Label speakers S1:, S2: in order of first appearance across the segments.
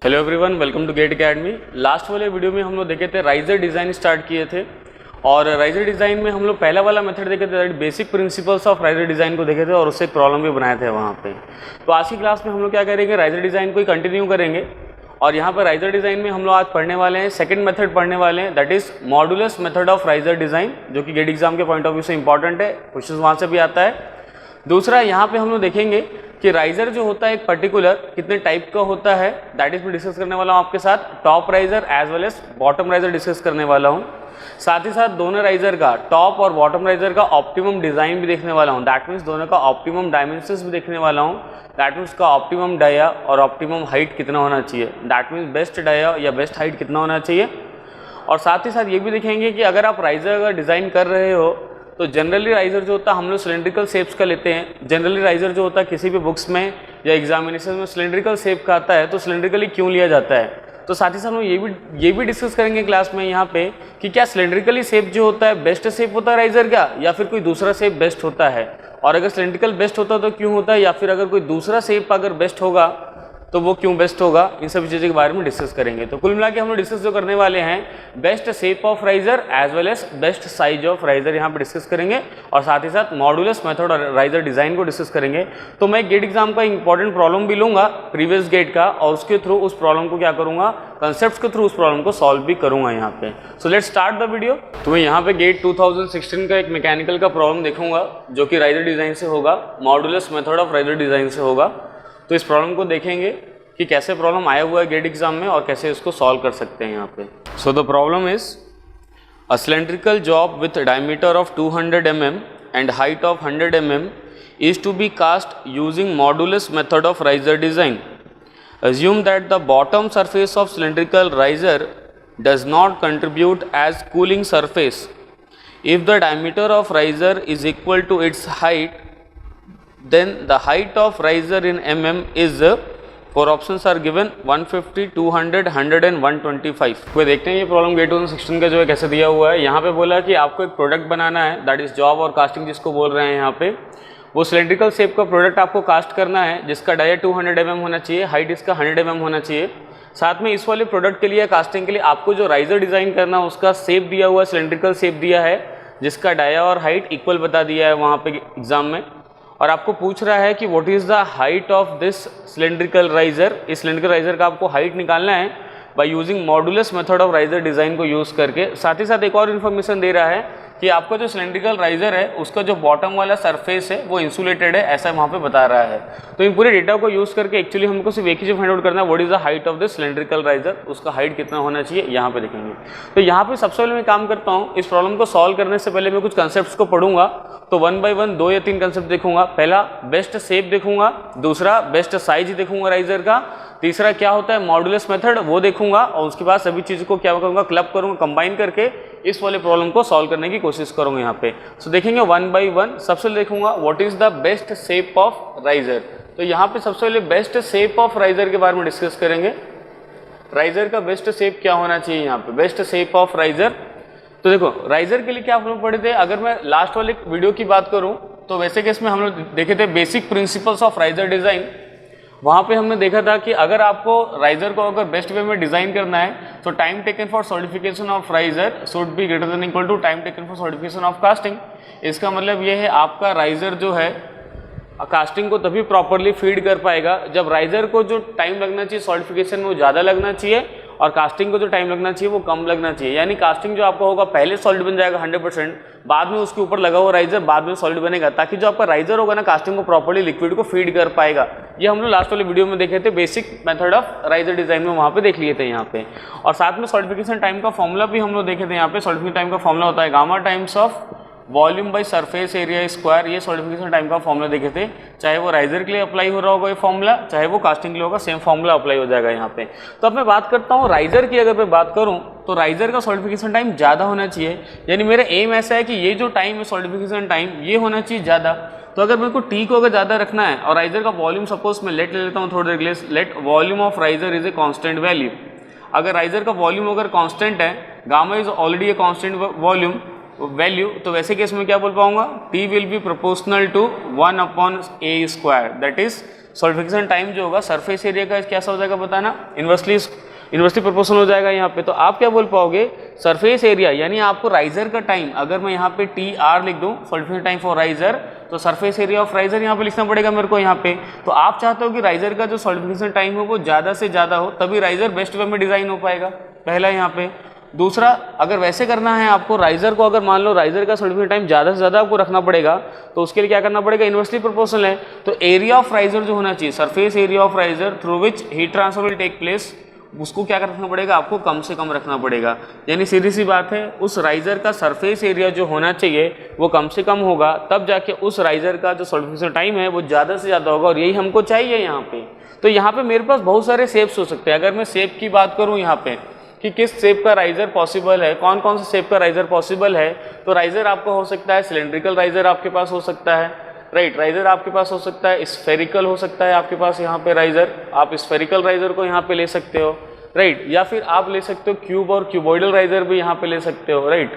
S1: Hello everyone, welcome to GATE academy. Last वाले video में हम लोग देखे थे राइजर डिज़ाइन स्टार्ट किए थे और राइजर डिज़ाइन में हम लोग पहला वाला मेथड देखे थे, basic principles of riser design को देखे थे और उससे एक प्रॉब्लम भी बनाए थे वहाँ पे। तो आज की क्लास में हम लोग क्या करेंगे, राइजर डिज़ाइन को ही कंटिन्यू करेंगे और यहाँ पर राइजर डिज़ाइन में हम लोग आज पढ़ने वाले हैं सेकंड मेथड पढ़ने वाले हैं, that is modulus method of riser design, जो कि गेट एग्जाम के पॉइंट ऑफ व्यू से इंपॉर्टेंट है, क्वेश्चन वहाँ से भी आता है। दूसरा यहाँ पे हम लोग देखेंगे कि राइजर जो होता है एक पर्टिकुलर कितने टाइप का होता है, दैट इज मैं डिस्कस करने वाला हूँ आपके साथ। Top riser as well as bottom riser discuss करने वाला हूँ। साथ ही साथ दोनों राइजर का, टॉप और बॉटम राइजर का ऑप्टिमम डिज़ाइन भी देखने वाला हूँ, दैट मीन्स दोनों का ऑप्टिमम डायमेंशंस भी देखने वाला हूँ, दैट मीन्स का ऑप्टिमम डाया और ऑप्टिमम हाइट कितना होना चाहिए, दैट मीन्स बेस्ट डाया या बेस्ट हाइट कितना होना चाहिए। और साथ ही साथ ये भी देखेंगे कि अगर आप राइजर का डिज़ाइन कर रहे हो तो जनरली राइजर जो होता है हम लोग सिलेंड्रिकल शेप्स का लेते हैं। जनरली राइजर जो होता है किसी भी बुक्स में या एग्जामिनेशन में सिलेंड्रिकल शेप का आता है, तो सिलेंड्रिकली क्यों लिया जाता है। तो साथ ही साथ हम ये भी डिस्कस करेंगे क्लास में यहाँ पे कि क्या सिलेंड्रिकली शेप जो होता है बेस्ट शेप होता है राइजर का, या फिर कोई दूसरा शेप बेस्ट होता है, और अगर सिलेंड्रिकल बेस्ट होता है तो क्यों होता है, या फिर अगर कोई दूसरा शेप अगर बेस्ट होगा तो वो क्यों बेस्ट होगा। इन सभी चीज़ों के बारे में डिस्कस करेंगे। तो कुल मिला के हम लोग डिस्कस जो करने वाले हैं best shape of riser as well as best size of riser यहाँ पे डिस्कस करेंगे, और साथ ही साथ मॉडुलस मेथड और राइजर डिज़ाइन को डिस्कस करेंगे। तो मैं गेट एग्जाम का इंपॉर्टेंट प्रॉब्लम भी लूँगा प्रीवियस गेट का, और उसके थ्रू उस प्रॉब्लम को क्या करूँगा, कंसेप्ट के थ्रू उस प्रॉब्लम को सॉल्व भी करूँगा यहाँ पे। So let's start the video. तो मैं यहाँ पे गेट 2016 का एक मैकेनिकल का प्रॉब्लम देखूंगा जो कि राइजर डिज़ाइन से होगा, modulus method of riser design से होगा। तो इस प्रॉब्लम को देखेंगे कि कैसे प्रॉब्लम आया हुआ है गेट एग्जाम में और कैसे इसको सॉल्व कर सकते हैं यहाँ पे। So the problem is a cylindrical job with diameter of 200 mm and height of 100 mm is to be cast using modulus method of riser design. Assume that the bottom surface of cylindrical riser does not contribute as cooling surface. If the diameter of riser is equal to its height, then the height of riser in mm is 4 options are given 150, 200, 100 and 125। कोई देखते हैं ये problem gate 2016 का जो है कैसे दिया हुआ है। यहाँ पे बोला कि आपको एक प्रोडक्ट बनाना है, दैट इज जॉब और कास्टिंग जिसको बोल रहे हैं यहाँ पे। वो सिलेंड्रिकल शेप का प्रोडक्ट आपको कास्ट करना है जिसका डाया 200 mm होना चाहिए, हाइट इसका 100 mm होना चाहिए। साथ में इस वाले प्रोडक्ट के लिए कास्टिंग के लिए आपको जो राइजर डिज़ाइन करना है उसका शेप दिया हुआ है, सिलेंड्रिकल शेप दिया है जिसका डाया और हाइट इक्वल बता दिया है वहाँ पे एग्जाम में। और आपको पूछ रहा है कि what is the height of this cylindrical riser. इस सिलेंड्रिकल राइजर का आपको हाइट निकालना है by using modulus method of riser design को यूज़ करके। साथ ही साथ एक और इन्फॉर्मेशन दे रहा है कि आपका जो सिलेंड्रिकल राइजर है उसका जो बॉटम वाला सरफेस है वो इंसुलेटेड है, ऐसा वहाँ पे बता रहा है। तो इन पूरे डेटा को यूज़ करके एक्चुअली हमको सिर्फ एक ही चीज़ फाइंड आउट करना है, what is the height of the cylindrical riser, उसका हाइट कितना होना चाहिए यहाँ पे देखेंगे। तो यहाँ पे सबसे पहले मैं काम करता हूँ, इस प्रॉब्लम को सॉल्व करने से पहले मैं कुछ कंसेप्ट को पढ़ूंगा। तो 1 by 1 2 या 3 कंसेप्ट देखूंगा। पहला बेस्ट शेप देखूंगा, दूसरा बेस्ट साइज देखूंगा राइजर का, तीसरा क्या होता है मॉडुलस मेथड वो देखूंगा, और उसके बाद सभी चीज़ों को क्या करूँगा, क्लब करूँगा, कंबाइन करके इस वाले प्रॉब्लम को सॉल्व करने की कोशिश करूँगा यहाँ पे। सो देखेंगे 1 by 1। सबसे पहले देखूंगा what is the best shape of riser. तो यहाँ पे सबसे पहले बेस्ट शेप ऑफ राइजर के बारे में डिस्कस करेंगे। राइजर का बेस्ट शेप क्या होना चाहिए यहाँ पे, बेस्ट शेप ऑफ राइजर। तो देखो राइजर के लिए क्या आप लोग पढ़े थे, अगर मैं लास्ट वाले वीडियो की बात करूं तो वैसे केस में हम लोग देखे थे basic principles of riser design. वहाँ पे हमने देखा था कि अगर आपको राइजर को अगर बेस्ट वे में डिज़ाइन करना है तो time taken for solidification of riser should be greater than equal to time taken for solidification of casting. इसका मतलब ये है आपका राइजर जो है कास्टिंग को तभी प्रॉपरली फीड कर पाएगा जब राइजर को जो टाइम लगना चाहिए सॉलिडिफिकेशन में वो ज़्यादा लगना चाहिए और कास्टिंग को जो टाइम लगना चाहिए वो कम लगना चाहिए। यानी कास्टिंग जो आपका होगा पहले सॉलिड बन जाएगा 100%, बाद में उसके ऊपर लगा हुआ राइजर बाद में सॉलिड बनेगा, ताकि जो आपका राइजर होगा ना कास्टिंग को प्रॉपरली लिक्विड को फीड कर पाएगा। ये हम लोग लास्ट वाले वीडियो में देखे थे, basic method of riser design में वहाँ पे देख लिए थे यहाँ पे। और साथ में सॉलिडिफिकेशन टाइम का फॉर्मूला भी हम लोग देखे थे यहाँ पे। सॉलिडिफिकेशन टाइम का फॉर्मूला होता है gamma times of volume by surface area square. ये सॉलिडिफिकेशन टाइम का फॉर्मूला देखे थे, चाहे वो राइजर के लिए अप्लाई हो रहा होगा ये फॉर्मूला, चाहे वो कास्टिंग के लिए होगा, सेम फॉर्मूला अप्लाई हो जाएगा यहाँ पे। तो अब मैं बात करता हूँ राइजर की। अगर मैं बात करूँ तो राइजर का सॉलिडिफिकेशन टाइम ज़्यादा होना चाहिए, यानी मेरा एम ऐसा है कि ये जो टाइम है सॉलिडिफिकेशन टाइम ये होना चाहिए ज़्यादा। तो अगर मेरे को टी को अगर ज़्यादा रखना है और राइजर का वॉल्यूम सपोज मैं लेट ले लेता हूँ थोड़ी देर के लिए, let volume of riser is a constant value. अगर राइजर का वॉल्यूम अगर कॉन्स्टेंट है, gamma is already a constant volume, value, तो वैसे केस में क्या बोल पाऊंगा, T will be proportional to 1/a², that is solidification time जो होगा सरफेस एरिया का कैसा हो जाएगा बताना, इन्वर्सली प्रोपोर्शनल हो जाएगा यहाँ पे। तो आप क्या बोल पाओगे, सरफेस एरिया यानी आपको राइजर का टाइम, अगर मैं यहाँ पे टी आर लिख दूँ सॉलिडिफिकेशन टाइम फॉर राइजर, तो सरफेस एरिया ऑफ राइजर यहाँ पे लिखना पड़ेगा मेरे को यहाँ पे। तो आप चाहते हो कि राइजर का जो सॉलिडिफिकेशन टाइम है वो ज़्यादा से ज़्यादा हो, तभी राइजर बेस्ट वे में डिज़ाइन हो पाएगा, पहला यहाँ पे। दूसरा, अगर वैसे करना है आपको राइजर को, अगर मान लो राइजर का सॉलिडिफिकेशन टाइम ज़्यादा से ज़्यादा आपको रखना पड़ेगा, तो उसके लिए क्या करना पड़ेगा, इन्वर्सली प्रोपोर्शनल है। तो एरिया ऑफ राइजर जो होना चाहिए, surface area of riser through which heat transfer will take place, उसको क्या रखना पड़ेगा, आपको कम से कम रखना पड़ेगा। यानी सीधी सी बात है, उस राइजर का सरफेस एरिया जो होना चाहिए वो कम से कम होगा, तब जाके उस राइजर का जो सॉलिडिफिकेशन टाइम है वो ज़्यादा से ज़्यादा होगा, और यही हमको चाहिए यहाँ पे। तो यहाँ पे मेरे पास बहुत सारे शेप्स हो सकते हैं। अगर मैं शेप की बात करूँ यहाँ पे कि किस शेप का राइजर पॉसिबल है, कौन कौन से शेप का राइजर पॉसिबल है, तो राइजर आपको हो सकता है सिलेंड्रिकल राइजर आपके पास हो सकता है, राइट। राइजर आपके पास हो सकता है स्फेरिकल हो सकता है आपके पास यहाँ पे राइजर, आप स्फेरिकल राइजर को यहाँ पे ले सकते हो, राइट। या फिर आप ले सकते हो क्यूब और क्यूबॉइडल राइजर भी यहाँ पे ले सकते हो, राइट।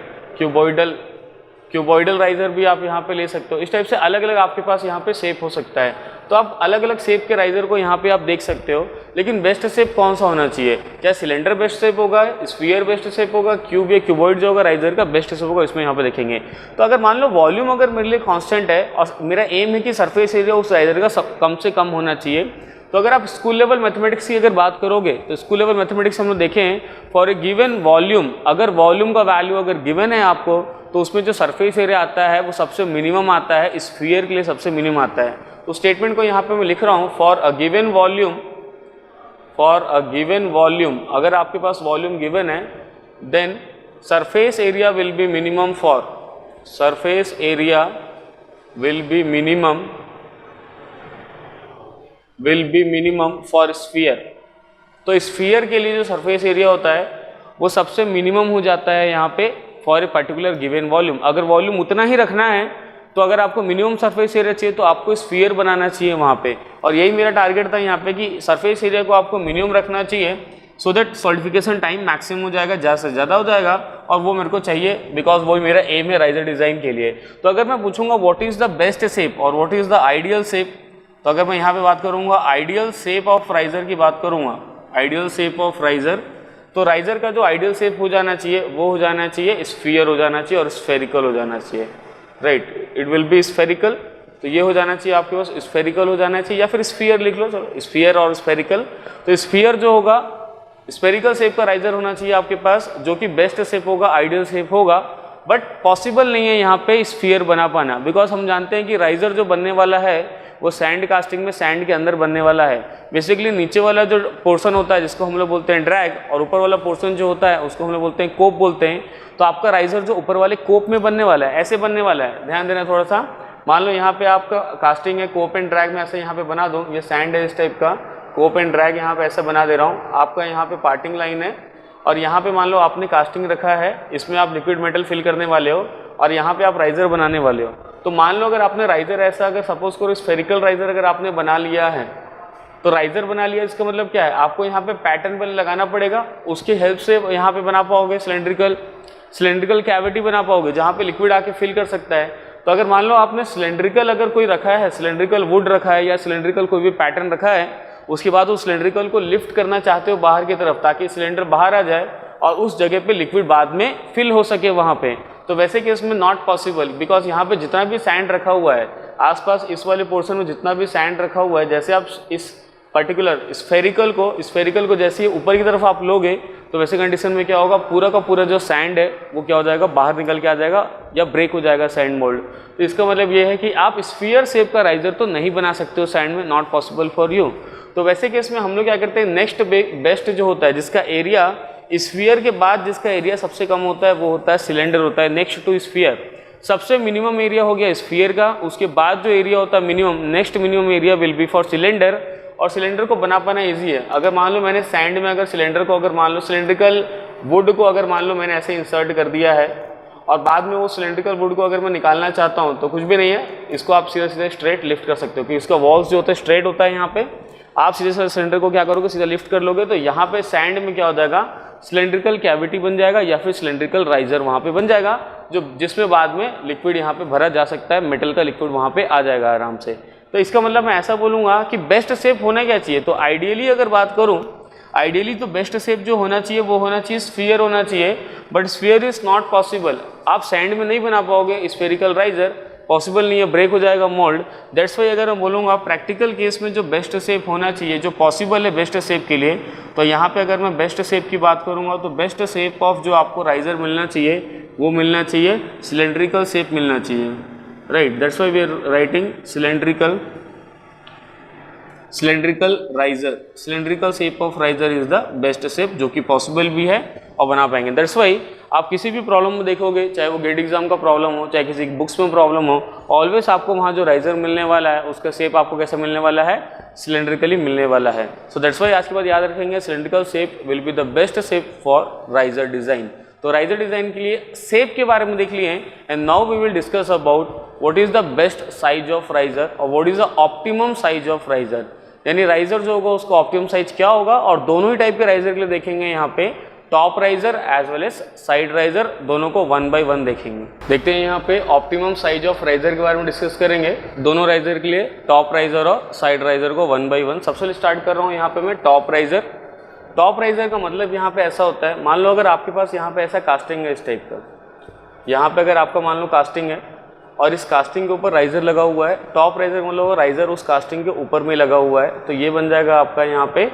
S1: क्यूबॉइडल राइजर भी आप यहाँ पे ले सकते हो। इस टाइप से अलग अलग आपके पास यहाँ पे शेप हो सकता है। तो आप अलग अलग शेप के राइजर को यहाँ पे आप देख सकते हो, लेकिन बेस्ट शेप कौन सा होना चाहिए, क्या सिलेंडर बेस्ट शेप होगा, स्फीयर बेस्ट शेप होगा, क्यूब या क्यूबॉइड जो होगा राइजर का बेस्ट शेप होगा, इसमें यहाँ पे देखेंगे। तो अगर मान लो वॉल्यूम अगर मेरे लिए कांस्टेंट है और मेरा एम है कि सरफेस एरिया उस राइजर का कम से कम होना चाहिए, तो अगर आप स्कूल लेवल मैथमेटिक्स की अगर बात करोगे, तो स्कूल लेवल मैथमेटिक्स हम लोग देखें, फॉर ए गिवन वॉल्यूम, अगर वॉल्यूम का वैल्यू अगर गिवन है आपको, तो उसमें जो सरफेस एरिया आता है वो सबसे मिनिमम आता है, स्फीयर के लिए सबसे मिनिमम आता है। तो स्टेटमेंट को यहाँ पे मैं लिख रहा हूँ, फॉर अ गिवन वॉल्यूम, अगर आपके पास वॉल्यूम गिवन है, then surface area will be minimum for, surface area will be minimum for sphere. तो स्फीयर के लिए जो सरफेस एरिया होता है वो सबसे मिनिमम हो जाता है यहाँ पे for a particular given volume. अगर वॉल्यूम उतना ही रखना है, तो अगर आपको मिनिमम सरफेस एरिया चाहिए तो आपको स्फीयर बनाना चाहिए वहाँ पे, और यही मेरा टारगेट था यहाँ पे कि सरफेस एरिया को आपको मिनिमम रखना चाहिए, so that solidification time maximum हो जाएगा, ज़्यादा से ज़्यादा हो जाएगा, और वो मेरे को चाहिए बिकॉज वो मेरा एम है राइजर डिज़ाइन के लिए। तो अगर मैं पूछूंगा what is the best shape और what is the ideal shape, तो अगर मैं यहाँ पे बात करूँगा आइडियल शेप ऑफ राइजर की बात करूँगा, आइडियल शेप ऑफ राइजर, तो राइजर का जो आइडियल शेप हो जाना चाहिए वो हो जाना चाहिए स्फीयर हो जाना चाहिए और स्फेरिकल हो जाना चाहिए, right. It will be spherical, तो ये हो जाना चाहिए आपके पास, स्फेरिकल हो जाना चाहिए, या फिर स्फीयर लिख लो, चलो स्फीयर और स्फेरिकल। तो स्फीयर जो होगा स्फेरिकल शेप का राइजर होना चाहिए आपके पास, जो कि बेस्ट शेप होगा, आइडियल शेप होगा, बट पॉसिबल नहीं है यहाँ पे स्फीयर बना पाना, बिकॉज हम जानते हैं कि राइजर जो बनने वाला है वो सैंड कास्टिंग में सैंड के अंदर बनने वाला है। बेसिकली नीचे वाला जो पोर्शन होता है जिसको हम लोग बोलते हैं ड्रैग, और ऊपर वाला पोर्शन जो होता है उसको हम लोग बोलते हैं कोप बोलते हैं। तो आपका राइजर जो ऊपर वाले कोप में बनने वाला है, ऐसे बनने वाला है, ध्यान देना थोड़ा सा। मान लो यहाँ पे आपका कास्टिंग है, कोप एंड ड्रैग में ऐसे यहाँ पे बना दूँ, ये सैंड है इस टाइप का, कोप एंड ड्रैग यहाँ पे ऐसे बना दे रहा हूँ। आपका यहाँ पे पार्टिंग लाइन है, और यहाँ पे मान लो आपने कास्टिंग रखा है, इसमें आप लिक्विड मेटल फिल करने वाले हो, और यहाँ पे आप राइजर बनाने वाले हो। तो मान लो अगर आपने राइजर ऐसा, अगर सपोज करो स्फेरिकल राइजर अगर आपने बना लिया है, तो राइजर बना लिया, इसका मतलब क्या है, आपको यहाँ पे पैटर्न बल लगाना पड़ेगा, उसकी हेल्प से यहाँ पे बना पाओगे सिलेंड्रिकल कैविटी बना पाओगे, जहाँ पे लिक्विड आके फिल कर सकता है। तो अगर मान लो आपने सिलेंड्रिकल अगर कोई रखा है, सिलेंड्रिकल वुड रखा है या सिलेंड्रिकल कोई भी पैटर्न रखा है, उसके बाद उस सिलेंड्रिकल को लिफ्ट करना चाहते हो बाहर की तरफ, ताकि सिलेंडर बाहर आ जाए और उस जगह पे लिक्विड बाद में फिल हो सके वहाँ पे, तो वैसे केस में नॉट पॉसिबल, बिकॉज यहाँ पे जितना भी सैंड रखा हुआ है आसपास, इस वाले पोर्शन में जितना भी सैंड रखा हुआ है, जैसे आप इस पर्टिकुलर स्फेरिकल को जैसे ही ऊपर की तरफ आप लोगे, तो वैसे कंडीशन में क्या होगा, पूरा का पूरा जो सैंड है वो क्या हो जाएगा, बाहर निकल के आ जाएगा या ब्रेक हो जाएगा सैंड मोल्ड। तो इसका मतलब ये है कि आप स्फीयर शेप का राइजर तो नहीं बना सकते हो सैंड में, नॉट पॉसिबल फॉर यू। तो वैसे केस में हम लोग क्या करते हैं, नेक्स्ट बेस्ट जो होता है, जिसका एरिया स्फीयर के बाद जिसका एरिया सबसे कम होता है वो होता है सिलेंडर होता है, नेक्स्ट टू स्फीयर। सबसे मिनिमम एरिया हो गया स्फीयर का, उसके बाद जो एरिया होता है minimum, next minimum area will B for cylinder. और सिलेंडर को बना पाना ईजी है। अगर मान लो मैंने सैंड में अगर सिलेंडर को, अगर मान लो सिलेंड्रिकल वुड को अगर मान लो मैंने ऐसे इंसर्ट कर दिया है, और बाद में वो सिलेंड्रिकल वुड को अगर मैं निकालना चाहता हूँ, तो कुछ भी नहीं है, इसको आप सीधे सीधे स्ट्रेट लिफ्ट कर सकते हो, क्योंकि इसका वॉल्स जो होता है स्ट्रेट होता है यहाँ पे। आप सीधे से सिलेंडर को क्या करोगे, सीधा लिफ्ट कर लोगे तो यहाँ पे सैंड में क्या हो जाएगा, सिलेंड्रिकल कैविटी बन जाएगा या फिर सिलेंड्रिकल राइजर वहाँ पे बन जाएगा, जो जिसमें बाद में लिक्विड यहाँ पे भरा जा सकता है, मेटल का लिक्विड वहाँ पे आ जाएगा आराम से। तो इसका मतलब मैं ऐसा बोलूँगा कि बेस्ट शेप होना क्या चाहिए, तो आइडियली अगर बात करूँ, आइडियली तो बेस्ट शेप जो होना चाहिए वो होना चाहिए स्फीयर होना चाहिए, but sphere is not possible. आप सैंड में नहीं बना पाओगे स्फेरिकल राइजर, पॉसिबल नहीं है, ब्रेक हो जाएगा मोल्ड। दैट्स वाई अगर मैं बोलूँगा प्रैक्टिकल केस में जो बेस्ट शेप होना चाहिए, जो पॉसिबल है बेस्ट शेप के लिए, तो यहाँ पे अगर मैं बेस्ट शेप की बात करूँगा तो बेस्ट शेप ऑफ जो आपको राइजर मिलना चाहिए वो मिलना चाहिए सिलेंड्रिकल शेप मिलना चाहिए, right. That's why we are writing cylindrical riser, cylindrical shape of riser is the best shape, जो कि पॉसिबल भी है और बना पाएंगे। दैट्स वाई आप किसी भी प्रॉब्लम में देखोगे, चाहे वो गेट एग्जाम का प्रॉब्लम हो, चाहे किसी बुक्स में प्रॉब्लम हो, ऑलवेज आपको वहाँ जो राइजर मिलने वाला है उसका शेप आपको कैसा मिलने वाला है, सिलेंड्रिकली मिलने वाला है। सो दैट्स वाई आज के बाद याद रखेंगे cylindrical shape will be the best shape for riser design. तो राइजर डिजाइन के लिए शेप के बारे में देख लिए हैं, and now we will discuss about what is the best size of riser और what is the optimum size of riser. यानी राइजर जो होगा उसका ऑप्टिमम साइज क्या होगा, और दोनों ही टाइप के राइजर के लिए देखेंगे यहाँ पे, top riser as well as side riser, दोनों को 1 बाय 1 देखेंगे। देखते हैं यहाँ पे ऑप्टिमम साइज ऑफ राइजर के बारे में डिस्कस करेंगे, दोनों राइजर के लिए, टॉप राइजर और साइड राइजर को 1 बाय 1। सबसे स्टार्ट कर रहा हूँ यहाँ पे मैं टॉप राइजर। टॉप राइजर का मतलब यहाँ पे ऐसा होता है, मान लो अगर आपके पास यहाँ पे ऐसा कास्टिंग है इस टाइप का, यहाँ पे अगर आपका मान लो कास्टिंग है और इस कास्टिंग के ऊपर राइजर लगा हुआ है, टॉप राइजर मतलब राइजर उस कास्टिंग के ऊपर में लगा हुआ है, तो ये बन जाएगा आपका यहाँ पे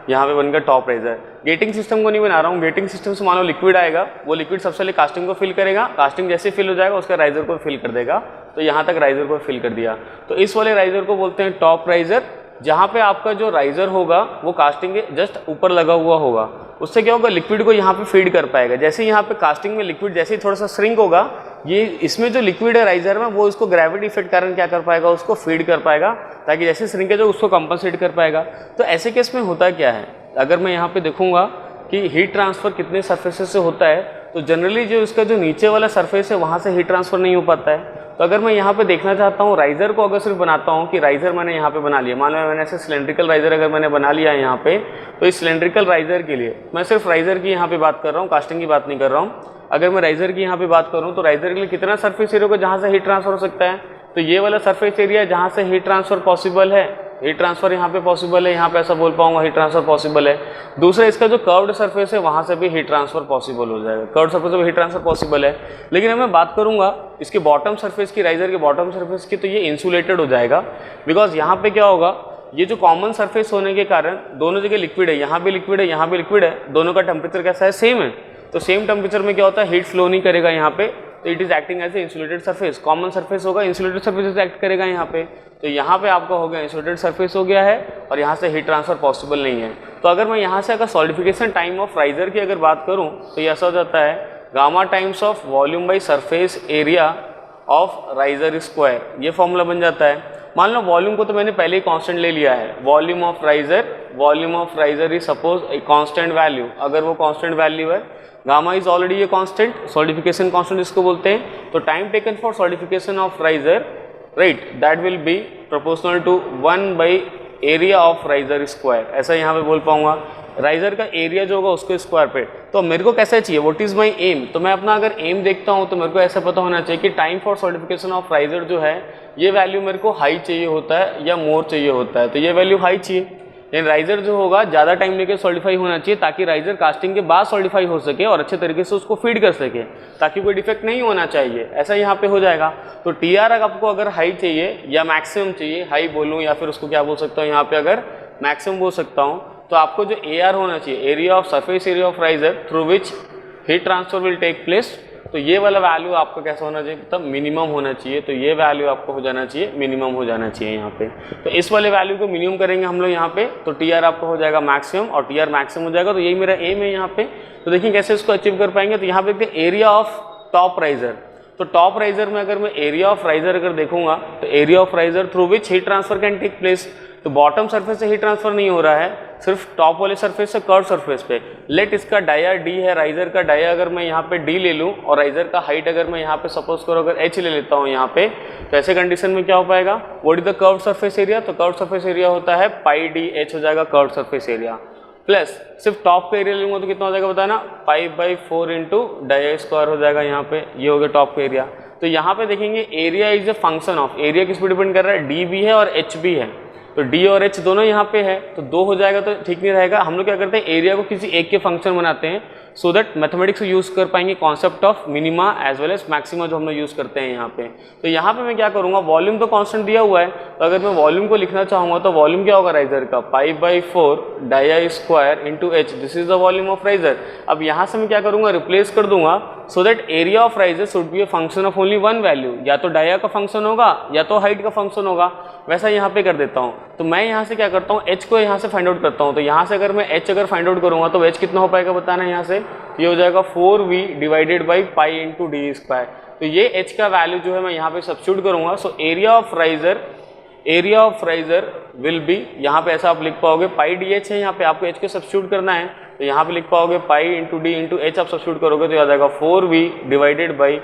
S1: बन गया टॉप राइजर। गेटिंग सिस्टम को नहीं बना रहा हूँ, गेटिंग सिस्टम से मान लो लिक्विड आएगा, वो लिक्विड सबसे पहले कास्टिंग को फिल करेगा, कास्टिंग जैसे फिल हो जाएगा उसका राइजर को फिल कर देगा, तो यहाँ तक राइजर को फिल कर दिया, तो इस वाले राइजर को बोलते हैं टॉप राइजर, जहाँ पे आपका जो राइजर होगा वो कास्टिंग के जस्ट ऊपर लगा हुआ होगा। उससे क्या होगा, लिक्विड को यहाँ पे फीड कर पाएगा। जैसे यहाँ पे कास्टिंग में लिक्विड जैसे ही थोड़ा सा श्रिंक होगा, ये इसमें जो लिक्विड है राइजर में वो इसको ग्रेविटी इफेक्ट कारण क्या कर पाएगा, उसको फीड कर पाएगा, ताकि जैसे श्रिंकेज हो उसको कंपनसेट कर पाएगा। तो ऐसे केस में होता क्या है, अगर मैं यहाँ पे देखूंगा कि हीट ट्रांसफर कितने सरफेसेस से होता है, तो जनरली जो इसका जो नीचे वाला सरफेस है वहाँ से हीट ट्रांसफर नहीं हो पाता है। तो अगर मैं यहाँ पे देखना चाहता हूँ राइजर को, अगर सिर्फ बनाता हूँ कि राइजर मैंने यहाँ पे बना लिया, मान लो मैंने ऐसे सिलेंड्रिकल राइजर अगर मैंने बना लिया है यहाँ पे, तो इस सिलेंड्रिकल राइजर के लिए मैं सिर्फ राइजर की यहाँ पे बात कर रहा हूँ, कास्टिंग की बात नहीं कर रहा हूँ। अगर मैं राइजर की यहाँ पे बात करूँ तो राइजर के लिए कितना सर्फेस एरिया होगा जहाँ से हीट ट्रांसफर हो सकता है, तो ये वाला सर्फेस एरिया जहाँ से हीट ट्रांसफर पॉसिबल है, हीट ट्रांसफर यहाँ पे पॉसिबल है, यहाँ पे ऐसा बोल पाऊंगा हीट ट्रांसफर पॉसिबल है। दूसरा इसका जो कर्व्ड सरफेस है वहाँ से भी हीट ट्रांसफर पॉसिबल हो जाएगा, कर्व्ड सरफेस से भी हीट ट्रांसफर पॉसिबल है। लेकिन मैं बात करूँगा इसके बॉटम सरफेस की, राइजर के बॉटम सरफेस की, तो ये इंसुलेटेड हो जाएगा, बिकॉज यहाँ पे क्या होगा, ये जो कॉमन सरफेस होने के कारण दोनों जगह लिक्विड है, यहाँ भी लिक्विड है, यहाँ भी लिक्विड है, दोनों का टेम्परेचर कैसा है, सेम है, तो सेम टेम्परेचर में क्या होता है, हीट फ्लो नहीं करेगा यहाँ पे, तो it is acting as a insulated surface. Common surface होगा, इंसुलेटेड सरफेस एक्ट करेगा यहाँ पे, तो यहाँ पे आपका हो गया इंसुलेटेड सरफेस हो गया है और यहाँ से हीट ट्रांसफर पॉसिबल नहीं है। तो अगर मैं यहाँ से अगर सॉलिडिफिकेशन टाइम ऑफ राइजर की अगर बात करूँ तो ये ऐसा हो जाता है, gamma times of volume by surface area of riser square, ये फॉर्मूला बन जाता है। मान लो वॉल्यूम को तो मैंने पहले ही कांस्टेंट ले लिया है, volume of riser is suppose a constant value, अगर वो कांस्टेंट वैल्यू है, gamma is already a constant, solidification constant इसको बोलते हैं, तो time taken for solidification of riser, right, that will be proportional to 1 by area of riser square, ऐसा यहाँ पे बोल पाऊंगा। राइजर का एरिया जो होगा उसको स्क्वायर पे, तो मेरे को कैसा चाहिए, व्हाट इज माय एम, तो मैं अपना अगर एम देखता हूँ तो मेरे को ऐसा पता होना चाहिए कि time for solidification of riser जो है ये वैल्यू मेरे को हाई चाहिए होता है या मोर चाहिए होता है, तो ये वैल्यू हाई चाहिए, यानी राइजर जो होगा ज़्यादा टाइम लेके सॉलिडिफाई होना चाहिए, ताकि राइजर कास्टिंग के बाद सॉलिडिफाई हो सके और अच्छे तरीके से उसको फीड कर सके, ताकि कोई डिफेक्ट नहीं होना चाहिए, ऐसा यहाँ पे हो जाएगा। तो टी आर आपको अगर हाई चाहिए या मैक्सिमम चाहिए, हाई बोलूँ या फिर उसको क्या बोल सकता हूँ यहाँ पे अगर मैक्सिमम बोल सकता हूँ, तो आपको जो ए आर होना चाहिए, area of surface area of riser through which heat transfer will take place, तो ये वाला वैल्यू आपको कैसा होना चाहिए, मतलब मिनिमम होना चाहिए, तो ये वैल्यू आपको हो जाना चाहिए, मिनिमम हो जाना चाहिए यहाँ पे। तो इस वाले वैल्यू को मिनिमम करेंगे हम लोग यहाँ पे, तो टी आर आपको हो जाएगा मैक्सिमम और टी आर मैक्सिमम हो जाएगा, तो यही मेरा एम है यहाँ पे। तो देखिए कैसे इसको अचीव कर पाएंगे, तो यहाँ पे देखते हैं एरिया ऑफ टॉप राइजर, तो टॉप राइजर में अगर मैं एरिया ऑफ राइजर अगर देखूंगा तो area of riser through which heat transfer can take place, तो बॉटम सरफेस से हीट ट्रांसफर नहीं हो रहा है, सिर्फ टॉप वाले सरफेस से कर्व सरफेस पे। लेट इसका डाया डी है, राइजर का डाया अगर मैं यहाँ पे डी ले लूँ और राइजर का हाइट अगर मैं यहाँ पे सपोज करो अगर एच ले लेता हूँ यहाँ पे, तो ऐसे कंडीशन में क्या हो पाएगा, what is the curve surface area, तो कर्व सरफेस एरिया होता है पाई डी एच हो जाएगा कर्व सरफेस एरिया, प्लस सिर्फ टॉप का एरिया लूंगा तो कितना हो जाएगा बताना, pi by 4 into dia square हो जाएगा यहाँ पे, ये हो गया टॉप का एरिया। तो यहाँ पे देखेंगे area is a function of, area किस पे डिपेंड कर रहा है, डी भी है और एच भी है, तो डी और एच दोनों यहाँ पे है, तो 2 हो जाएगा तो ठीक नहीं रहेगा। हम लोग क्या करते हैं एरिया को किसी एक के फंक्शन बनाते हैं, सो दैट मैथमेटिक्स यूज कर पाएंगे concept of minima as well as maxima जो हम लोग यूज करते हैं यहाँ पे। तो यहाँ पे मैं क्या करूँगा, वॉल्यूम तो कांस्टेंट दिया हुआ है, तो अगर मैं वॉल्यूम को लिखना चाहूँगा तो वॉल्यूम क्या होगा राइजर का, pi by 4 dia square into H, this is the volume of riser. अब यहाँ से मैं क्या करूँगा, रिप्लेस कर दूंगा, so that area of riser should be a function of only one value, या तो डाया का फंक्शन होगा या तो हाइट का फंक्शन होगा, वैसा यहाँ पे कर देता हूँ। तो मैं यहाँ से क्या करता हूँ, एच को यहाँ से फाइंड आउट करता हूँ, तो यहाँ से अगर मैं एच अगर फाइंड आउट करूँगा तो एच कितना हो पाएगा बताना है, यहाँ से ये हो जाएगा 4v divided by pi into D square. तो ये एच का वैल्यू जो है मैं यहाँ पे सब्स्टिट्यूट करूँगा, so area of riser will B, यहाँ पे ऐसा आप लिख पाओगे पाई डी एच है, यहाँ पे आपको एच को सब्स्टिट्यूट करना है, तो यहाँ पे लिख पाओगे pi into D into H आप सब्स्टिट्यूट करोगे तो आ जाएगा 4v divided by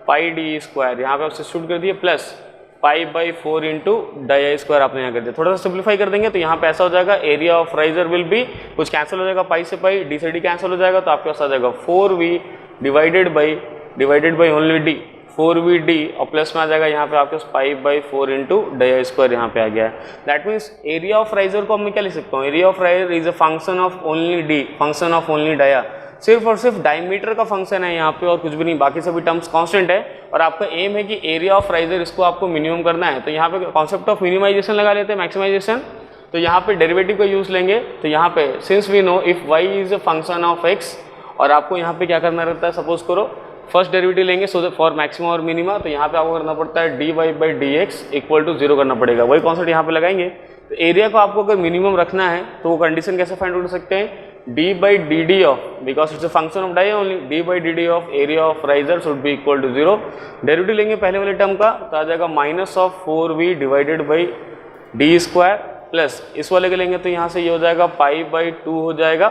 S1: pi D square, यहाँ पे आप सब्स्टिट्यूट कर दिए, plus pi by 4 into dia square आपने यहाँ कर दिया। थोड़ा सा सिंप्लीफाई कर देंगे तो यहाँ पे ऐसा हो जाएगा, area of riser will be, कुछ कैंसिल हो जाएगा पाई से पाई, डी से डी कैंसिल हो जाएगा, तो आपके पास आ जाएगा 4v divided by only D, 4v D और प्लस में आ जाएगा यहाँ पे आपके पास pi by 4 into dia square यहाँ पे आ गया है। That means area of riser को मैं क्या लिख सकता हूँ, area of riser is a function of only D, function of only dia, सिर्फ और सिर्फ डायमीटर का फंक्शन है यहाँ पे और कुछ भी नहीं, बाकी सभी टर्म्स कांस्टेंट है, और आपका एम है कि एरिया ऑफ राइजर इसको आपको मिनिमम करना है। तो यहाँ पे कॉन्सेप्ट ऑफ मिनिमाइजेशन लगा लेते हैं, मैक्सिमाइजेशन, तो यहाँ पे डेरिवेटिव का यूज लेंगे, तो यहाँ पे since we know if y is a function of x, और आपको यहाँ पे क्या करना रहता है, सपोज करो फर्स्ट डेरिवेटिव लेंगे सो फॉर मैक्सिमम और मिनिमा, तो यहाँ पे आपको करना पड़ता है dy by D X equal to 0 करना पड़ेगा, वही कॉन्सेप्ट यहाँ पे लगाएंगे। तो एरिया को आपको अगर मिनिमम रखना है तो वो कंडीशन कैसे फाइंड आउट कर सकते हैं, d by dd of, because it's a function of dia only, d by dd of area of riser should be equal to 0। Derivative लेंगे पहले वाले टर्म का तो आ जाएगा minus of 4v divided by D square, plus इस वाले के लेंगे तो यहाँ से ये हो जाएगा पाई बाई 2 हो जाएगा,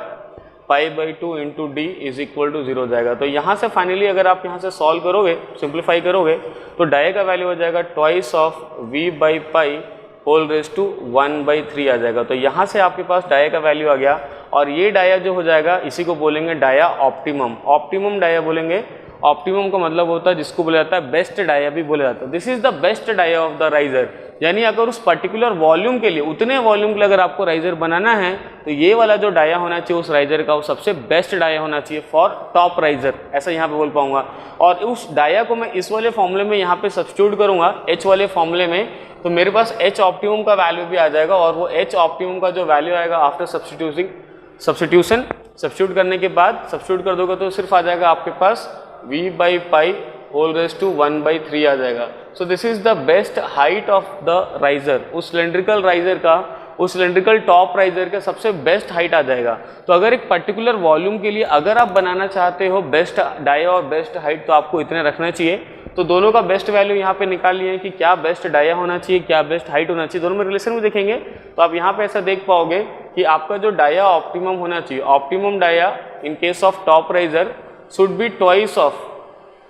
S1: pi by 2 into D is equal to 0 हो जाएगा। तो यहाँ से फाइनली अगर आप यहाँ से सॉल्व करोगे, सिंप्लीफाई करोगे, तो डाया का वैल्यू हो जाएगा twice of v by pi whole raise to 1/3 आ जाएगा। तो यहाँ से आपके पास डाया का वैल्यू आ गया, और ये डाया जो हो जाएगा इसी को बोलेंगे डाया ऑप्टिमम, ऑप्टिमम डाया बोलेंगे। ऑप्टिमम का मतलब होता है जिसको बोला जाता है बेस्ट डाया भी बोला जाता है, this is the best dia of the riser. यानी अगर उस पर्टिकुलर वॉल्यूम के लिए, उतने वॉल्यूम के लिए अगर आपको राइजर बनाना है तो ये वाला जो डाया होना चाहिए उस राइजर का वो सबसे बेस्ट डाया होना चाहिए फॉर टॉप राइजर, ऐसा यहाँ पे बोल पाऊंगा। और उस डाया को मैं इस वाले फॉर्मूले में यहाँ पे सब्स्टिट्यूट करूंगा, एच वाले फॉर्मूले में, तो मेरे पास एच ऑप्टिमम का वैल्यू भी आ जाएगा, और वो एच ऑप्टिमम का जो वैल्यू आएगा आफ्टर सब्स्टिट्यूशन, सब्स्टिट्यूट करने के बाद सब्स्टिट्यूट कर दोगे तो सिर्फ आ जाएगा आपके पास v by pi whole raise to 1/3 आ जाएगा। So this is the best height of the riser, उस सिलेंड्रिकल राइजर का, उस सिलेंड्रिकल टॉप राइजर का सबसे बेस्ट हाइट आ जाएगा। तो अगर एक पर्टिकुलर वॉल्यूम के लिए अगर आप बनाना चाहते हो बेस्ट डाया और बेस्ट हाइट, तो आपको इतने रखना चाहिए। तो दोनों का बेस्ट वैल्यू यहाँ पे निकाल लिए कि क्या बेस्ट डाया होना चाहिए, क्या बेस्ट हाइट होना चाहिए, दोनों में रिलेशन में देखेंगे तो आप यहाँ पे ऐसा देख पाओगे कि आपका जो डाया ऑप्टिमम होना चाहिए, optimum dia in case of top riser should be twice of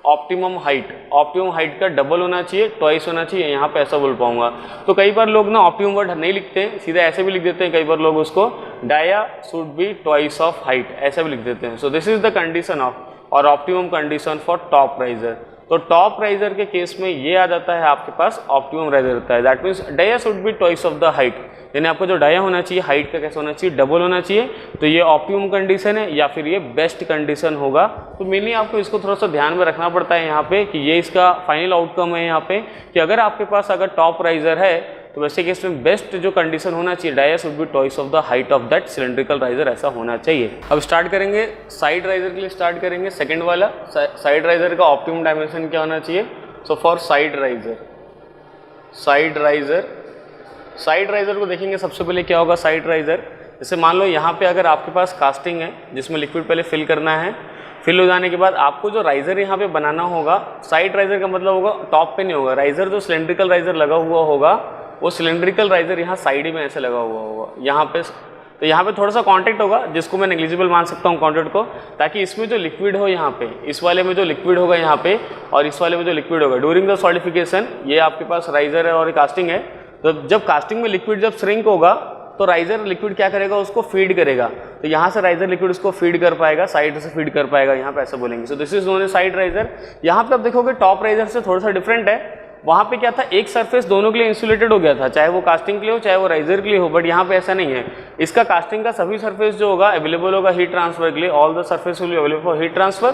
S1: optimum height, optimum height का डबल होना चाहिए, ट्वाइस होना चाहिए, यहाँ पे ऐसा बोल पाऊंगा। तो कई बार लोग ना ऑप्टिमम वर्ड नहीं लिखते हैं, सीधा ऐसे भी लिख देते हैं, कई बार लोग उसको dia should be twice of height ऐसा भी लिख देते हैं। So this is the condition of और optimum condition for top riser. तो टॉप राइजर के केस में ये आ जाता है आपके पास ऑप्टिमम राइजर होता है, that means dia should be twice of the height, यानी आपको जो डाया होना चाहिए हाइट का कैसा होना चाहिए, डबल होना चाहिए। तो ये ऑप्टिमम कंडीशन है या फिर ये बेस्ट कंडीशन होगा। तो मेनली आपको इसको थोड़ा सा ध्यान में रखना पड़ता है यहाँ पे कि ये इसका फाइनल आउटकम है यहाँ पे कि अगर आपके पास अगर टॉप राइजर है तो वैसे केस में बेस्ट जो कंडीशन होना चाहिए, dia should be twice of the height of that cylindrical riser, ऐसा होना चाहिए। अब स्टार्ट करेंगे साइड राइजर के लिए, स्टार्ट करेंगे सेकंड वाला। साइड राइजर का ऑप्टिमम डायमेंशन क्या होना चाहिए। सो फॉर साइड राइजर को देखेंगे सबसे पहले क्या होगा। साइड राइजर जैसे मान लो यहाँ पे अगर आपके पास कास्टिंग है जिसमें लिक्विड पहले फिल करना है, फिल हो जाने के बाद आपको जो राइजर यहाँ पे बनाना होगा, साइड राइजर का मतलब होगा टॉप पे नहीं होगा, राइजर जो सिलेंड्रिकल राइजर लगा हुआ होगा वो सिलेंड्रिकल राइजर यहाँ साइड में ऐसे लगा हुआ होगा यहाँ पे। तो यहाँ पे थोड़ा सा कांटेक्ट होगा जिसको मैं नेग्लिजिबल मान सकता हूँ कांटेक्ट को, ताकि इसमें जो लिक्विड हो यहाँ पे, इस वाले में जो लिक्विड होगा यहाँ पे और इस वाले में जो लिक्विड होगा ड्यूरिंग द सॉलिडिफिकेशन, ये आपके पास राइजर है और कास्टिंग है। तो जब कास्टिंग में लिक्विड जब श्रिंक होगा तो राइजर लिक्विड क्या करेगा, उसको फीड करेगा। तो यहाँ से राइजर लिक्विड उसको फीड कर पाएगा, साइड से फीड कर पाएगा, यहाँ पे ऐसा बोलेंगे। So this is known as side riser. यहाँ पे आप देखोगे टॉप राइजर से थोड़ा सा डिफरेंट है। वहाँ पे क्या था, एक सरफेस दोनों के लिए इंसुलेटेड हो गया था, चाहे वो कास्टिंग के लिए हो चाहे वो राइजर के लिए हो, बट यहाँ पे ऐसा नहीं है। इसका कास्टिंग का सभी सरफेस जो होगा अवेलेबल होगा हीट ट्रांसफर के लिए, all the surface will be available for heat transfer.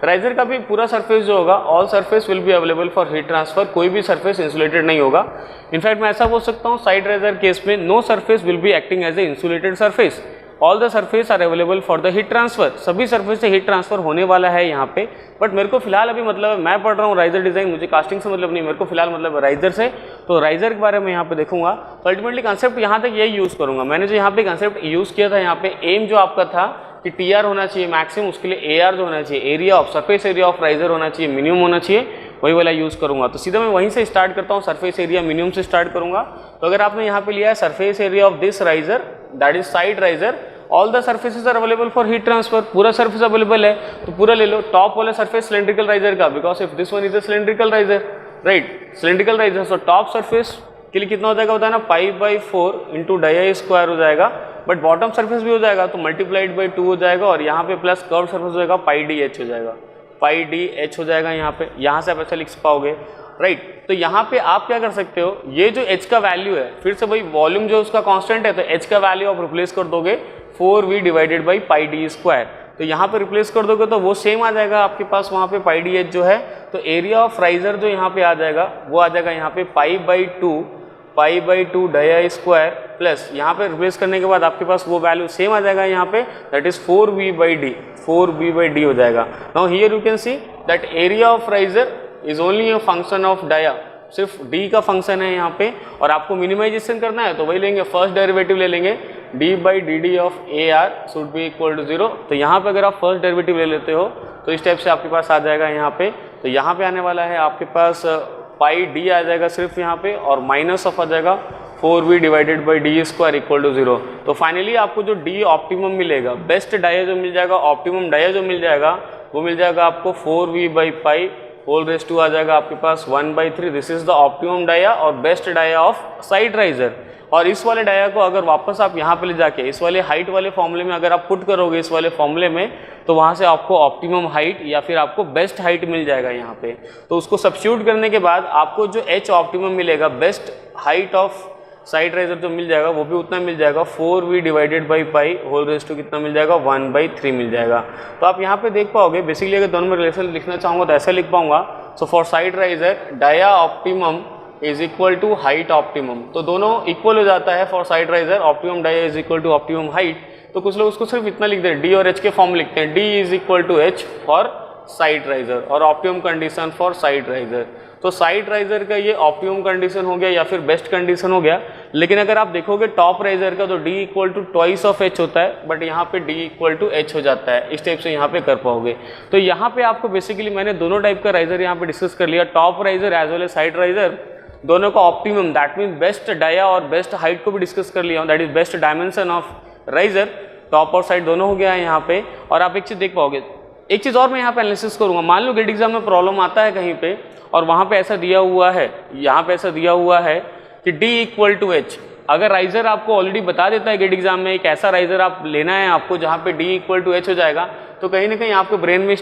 S1: Riser का भी पूरा सरफेस जो होगा, all surface will be available for heat transfer, कोई भी सरफेस इंसुलेटेड नहीं होगा। इनफैक्ट मैं ऐसा बोल सकता हूँ साइड राइजर केस में no surface will be acting as a insulated surface, all the surface are available for the heat transfer, सभी सरफेस से हीट ट्रांसफर होने वाला है यहाँ पे। बट मेरे को फिलहाल अभी मतलब मैं पढ़ रहा हूँ राइजर डिजाइन, मुझे कास्टिंग से मतलब नहीं, मेरे को फिलहाल मतलब राइजर से, तो राइजर के बारे में यहाँ पे देखूंगा। तो अल्टीमेटली कंसेप्ट यहाँ तक यही यूज़ करूँगा। मैंने जो यहाँ पे कंसेप्ट यूज़ किया था, यहाँ पे एम जो आपका था कि टीआर होना चाहिए मैक्सिमम, उसके लिए एआर जो होना चाहिए, area of surface area of riser होना चाहिए, मिनिमम होना चाहिए, वही वाला यूज़ करूँगा। तो सीधा मैं वहीं से स्टार्ट करता हूँ, सरफेस एरिया मिनिमम से स्टार्ट करूँगा। तो अगर आपने यहाँ पे लिया है surface area of this riser that is side riser, all the surfaces are available for heat transfer, पूरा सरफेस अवेलेबल है तो पूरा ले लो। टॉप वाला सरफेस सिलेंड्रिकल राइजर का, because if this one is a cylindrical riser, right, cylindrical riser, so top surface के लिए कितना हो जाएगा बताया ना, π/4 इंटू डाई स्क्वायर हो जाएगा। बट बॉटम सरफेस भी हो जाएगा तो मल्टीप्लाइड बाई 2 हो जाएगा, और यहाँ पे प्लस कर्व सरफेस हो जाएगा πdh हो जाएगा, πdh हो जाएगा यहाँ से आप ऐसा लिख पाओगे, राइट। तो यहाँ पे आप क्या कर सकते हो, ये जो h का वैल्यू है, फिर से भाई वॉल्यूम जो उसका कांस्टेंट है, तो h का वैल्यू आप रिप्लेस कर दोगे 4v डिवाइडेड बाई πd²। तो यहाँ पे रिप्लेस कर दोगे तो वो सेम आ जाएगा आपके पास वहाँ पे πdh जो है। तो एरिया ऑफ राइजर जो यहाँ पे आ जाएगा वो आ जाएगा यहाँ पे π/2 डाई स्क्वायर, प्लस यहाँ पे रिप्लेस करने के बाद आपके पास वो वैल्यू सेम आ जाएगा यहाँ पे, दैट इज 4v/d हो जाएगा। Now here you can see that area of riser is only a function of dia, सिर्फ d का फंक्शन है यहाँ पे, और आपको मिनिमाइजेशन करना है तो वही लेंगे, फर्स्ट डेरिवेटिव ले लेंगे, d/dd of AR should be equal to 0। तो यहाँ पे अगर आप फर्स्ट डेरिवेटिव ले लेते हो तो इस टाइप से आपके पास आ जाएगा यहाँ पे। तो यहाँ पे आने वाला है आपके पास πd आ जाएगा सिर्फ यहाँ पे, और माइनस ऑफ आ जाएगा 4v divided by d² equal to 0। तो फाइनली आपको जो d ऑप्टिमम मिलेगा, बेस्ट डाया जो मिल जाएगा, ऑप्टिमम डाया जो मिल जाएगा वो मिल जाएगा आपको 4v/π होल रेस 2 आ जाएगा आपके पास 1/3। This is the optimum dia और best dia of side riser. और इस वाले डाया को अगर वापस आप यहाँ पे ले जाके इस वाले हाइट वाले फॉर्मूले में अगर आप पुट करोगे इस वाले फॉर्मूले में, तो वहाँ से आपको ऑप्टिमम हाइट या फिर आपको बेस्ट हाइट मिल जाएगा यहाँ पे। तो उसको सब्स्टिट्यूट करने के बाद आपको जो h ऑप्टिमम मिलेगा, best height of side riser जो मिल जाएगा वो भी उतना मिल जाएगा, 4v divided by pi whole raise to कितना मिल जाएगा, 1/3 मिल जाएगा। तो आप यहाँ पे देख पाओगे, बेसिकली अगर दोनों में रिलेशन लिखना चाहूँगा तो ऐसा लिख पाऊंगा। So for side riser dia optimum is equal to height optimum, तो दोनों इक्वल हो जाता है for side riser, optimum dia is equal to optimum height. तो कुछ लोग उसको सिर्फ इतना लिखते हैं, d और h के फॉर्म लिखते हैं, d is equal to h for side riser और optimum condition for side riser. तो साइड राइजर का ये ऑप्टिमम कंडीशन हो गया या फिर बेस्ट कंडीशन हो गया। लेकिन अगर आप देखोगे टॉप राइजर का तो d equal to twice of h होता है, बट यहाँ पे d इक्वल टू h हो जाता है। इस टाइप से यहाँ पे कर पाओगे। तो यहाँ पे आपको बेसिकली मैंने दोनों टाइप का राइजर यहाँ पे डिस्कस कर लिया, top riser as well as side riser, दोनों का optimum that mean best dia और बेस्ट हाइट को भी डिस्कस कर लिया, that is best dimension of riser, top और साइड दोनों हो गया है यहाँ पे। और आप एक चीज़ देख पाओगे, एक चीज़ और मैं यहाँ पे एनालिसिस करूँगा, मान लो गेट एग्जाम में प्रॉब्लम आता है कहीं पे और वहाँ पे ऐसा दिया हुआ है, यहाँ पे ऐसा दिया हुआ है कि d इक्वल टू h। अगर राइजर आपको ऑलरेडी बता देता है गेट एग्जाम में एक ऐसा राइजर आप लेना है आपको जहाँ पे d इक्वल टू h हो जाएगा, तो कहीं ना कहीं आपके ब्रेन में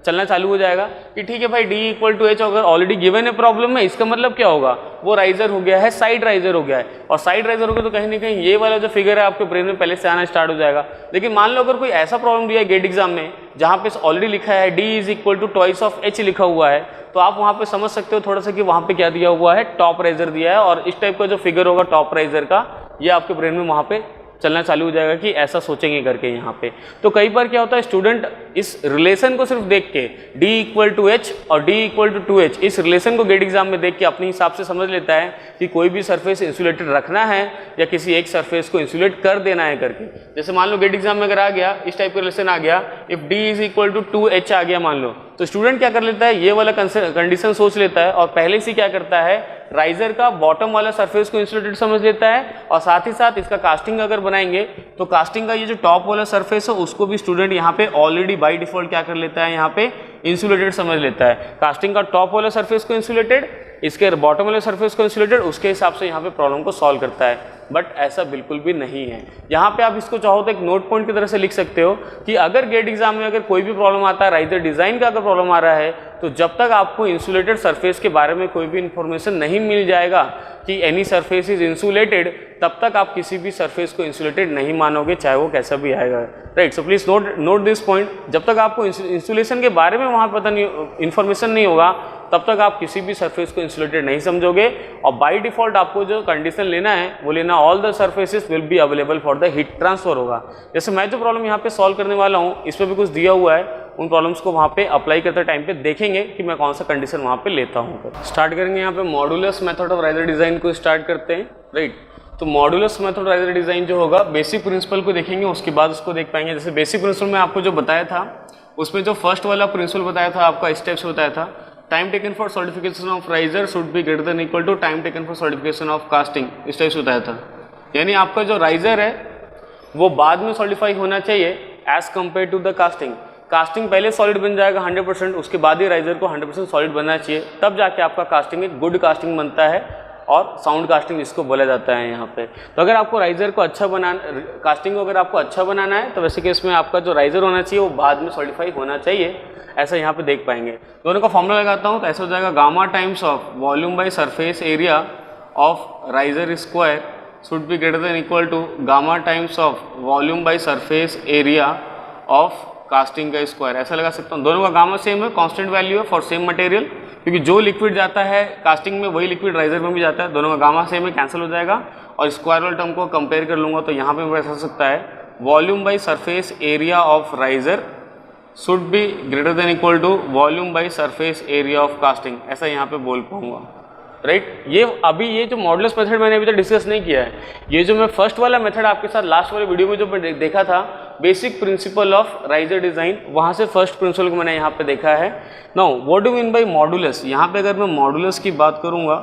S1: चलना चालू हो जाएगा कि ठीक है भाई d इक्वल टू h अगर ऑलरेडी गिवन है प्रॉब्लम में, इसका मतलब क्या होगा, वो राइजर हो गया है, साइड राइजर हो गया है। और साइड राइजर हो गया तो कहीं ना कहीं ये वाला जो फिगर है आपके ब्रेन में पहले से आना स्टार्ट हो जाएगा। लेकिन मान लो अगर कोई ऐसा प्रॉब्लम दिया है गेट एग्जाम में जहाँ पे ऑलरेडी लिखा है d is equal to twice of h लिखा हुआ है, तो आप वहाँ पे समझ सकते हो थोड़ा सा कि वहाँ पे क्या दिया हुआ है, टॉप राइजर दिया है, और इस टाइप का जो फिगर होगा टॉप राइजर का ये आपके ब्रेन में वहाँ पे चलना चालू हो जाएगा कि ऐसा सोचेंगे करके यहाँ पे। तो कई बार क्या होता है, स्टूडेंट इस रिलेशन को सिर्फ देख के d इक्वल टू एच और d इक्वल टू 2h इस रिलेशन को गेट एग्जाम में देख के अपने हिसाब से समझ लेता है कि कोई भी सरफेस इंसुलेटेड रखना है या किसी एक सरफेस को इंसुलेट कर देना है करके। जैसे मान लो गेट एग्जाम में अगर आ गया इस टाइप का रिलेशन आ गया, if d is equal to 2h आ गया मान लो, तो स्टूडेंट क्या कर लेता है, ये वाला कंडीशन सोच लेता है और पहले से क्या करता है, राइजर का बॉटम वाला सरफेस को इंसुलेटेड समझ लेता है और साथ ही साथ इसका कास्टिंग अगर बनाएंगे तो कास्टिंग का ये जो टॉप वाला सरफेस है उसको भी स्टूडेंट यहाँ पे ऑलरेडी बाय डिफॉल्ट क्या कर लेता है, यहाँ पे इंसुलेटेड समझ लेता है। कास्टिंग का टॉप वाला सरफेस को इंसुलेटेड, इसके बॉटम वाले सरफेस को इंसुलेटेड, उसके हिसाब से यहाँ पे प्रॉब्लम को सॉल्व करता है। बट ऐसा बिल्कुल भी नहीं है। यहाँ पे आप इसको चाहो तो एक नोट पॉइंट की तरह से लिख सकते हो कि अगर गेट एग्जाम में अगर कोई भी प्रॉब्लम आता है, राइजर डिजाइन का अगर प्रॉब्लम आ रहा है, तो जब तक आपको इंसुलेटेड सरफेस के बारे में कोई भी इंफॉर्मेशन नहीं मिल जाएगा कि एनी सरफेस इज इंसुलेटेड, तब तक आप किसी भी सरफेस को इंसुलेटेड नहीं मानोगे, चाहे वो कैसा भी आएगा। Right, so please note this point. जब तक आपको इंसुलेशन के बारे में वहाँ पता नहीं, इन्फॉर्मेशन नहीं होगा, तब तक आप किसी भी सरफेस को इंसुलेटेड नहीं समझोगे। और बाय डिफॉल्ट आपको जो कंडीशन लेना है वो लेना all the surfaces will be available for the heat transfer होगा। जैसे मैं जो प्रॉब्लम यहाँ पे सॉल्व करने वाला हूँ, इस पर भी कुछ दिया हुआ है, उन प्रॉब्लम्स को वहाँ पे अप्लाई करते टाइम पे देखेंगे कि मैं कौन सा कंडीशन वहाँ पे लेता हूँ। स्टार्ट करेंगे यहाँ पे modulus method of riser design को स्टार्ट करते हैं। राइट, तो मॉडुलस मेथड राइजर डिजाइन जो होगा, बेसिक प्रिंसिपल को देखेंगे, उसके बाद उसको देख पाएंगे। जैसे बेसिक प्रिंसिपल में आपको जो बताया था, उसमें जो फर्स्ट वाला प्रिंसिपल बताया था आपका, इस टाइप से बताया था, time taken for solidification of riser should be greater than equal to time taken for solidification of casting, इस टाइप से बताया था। यानी आपका जो राइजर है वो बाद में सॉलिडिफाई होना चाहिए as compare to the casting. Casting पहले सॉलिड बन जाएगा 100%, उसके बाद ही राइजर को 100% सॉलिड बनना चाहिए, तब जाके आपका कास्टिंग एक गुड कास्टिंग बनता है और साउंड कास्टिंग इसको बोला जाता है यहाँ पे। तो अगर आपको राइजर को अच्छा बनाना, कास्टिंग को अगर आपको अच्छा बनाना है, तो वैसे केस में आपका जो राइजर होना चाहिए वो बाद में सॉलिडिफाई होना चाहिए, ऐसा यहाँ पे देख पाएंगे। दोनों का फॉर्मूला लगाता हूँ तो ऐसा हो जाएगा, gamma times of volume by surface area of riser square should be greater than equal to gamma times of volume by surface area of casting का स्क्वायर, ऐसा लगा सकता हूँ। दोनों का गामा सेम है, कांस्टेंट वैल्यू है फॉर सेम मटेरियल, क्योंकि जो लिक्विड जाता है कास्टिंग में वही लिक्विड राइजर में भी जाता है। दोनों का गामा सेम है, कैंसिल हो जाएगा और स्क्वायर वाले टर्म को कंपेयर कर लूँगा तो यहाँ पे ऐसा हो सकता है, volume by surface area of riser should be greater than equal to volume by surface area of casting, ऐसा यहाँ पे बोल पाऊंगा। राइट, ये अभी ये जो मॉडुलस मेथड मैंने अभी तक डिस्कस नहीं किया है, ये जो मैं फर्स्ट वाला मेथड आपके साथ लास्ट वाले वीडियो में जो मैं देखा था, basic principle of riser design, वहाँ से फर्स्ट प्रिंसिपल को मैंने यहाँ पे देखा है। Now what do mean by modulus, यहाँ पे अगर मैं मॉडुलस की बात करूँगा,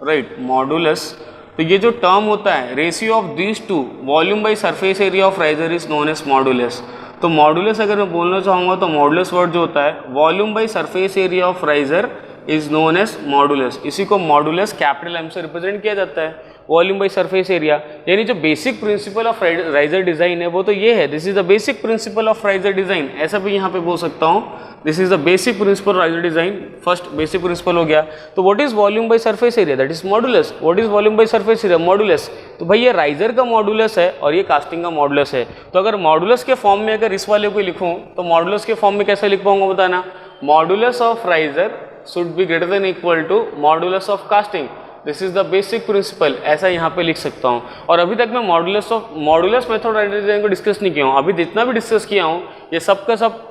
S1: राइट, मॉडुलस, तो ये जो टर्म होता है, ratio of these two volume by surface area of riser is known as modulus. तो मॉडुलस अगर मैं बोलना चाहूँगा तो मॉडुलस वर्ड जो होता है, volume by surface area of riser is known as modulus. इसी को मॉडुलस कैपिटल एम से रिप्रेजेंट किया जाता है, वॉल्यूम बाई सरफेस एरिया। यानी जो basic principle of riser design है वो तो ये है, this is the basic principle of riser design, ऐसा भी यहाँ पे बोल सकता हूँ, this is the basic principle riser design. First basic principle हो गया। तो what is volume by surface area, that is modulus. What is volume by surface area, modulus. तो भाई ये राइजर का मॉडुलस है और ये कास्टिंग का मॉडुलस है। तो अगर मॉडुलस के फॉर्म में अगर इस वाले को लिखूँ तो मॉडुलस के फॉर्म में कैसे लिख पाऊंगा बताना, modulus of riser should be greater than equal to modulus of casting, this is the basic principle, ऐसा यहाँ पे लिख सकता हूँ। और अभी तक मैं मॉडुलस मेथड राइजर डिजाइन को डिस्कस नहीं किया हूँ। अभी जितना भी डिस्कस किया हूँ ये सब का सब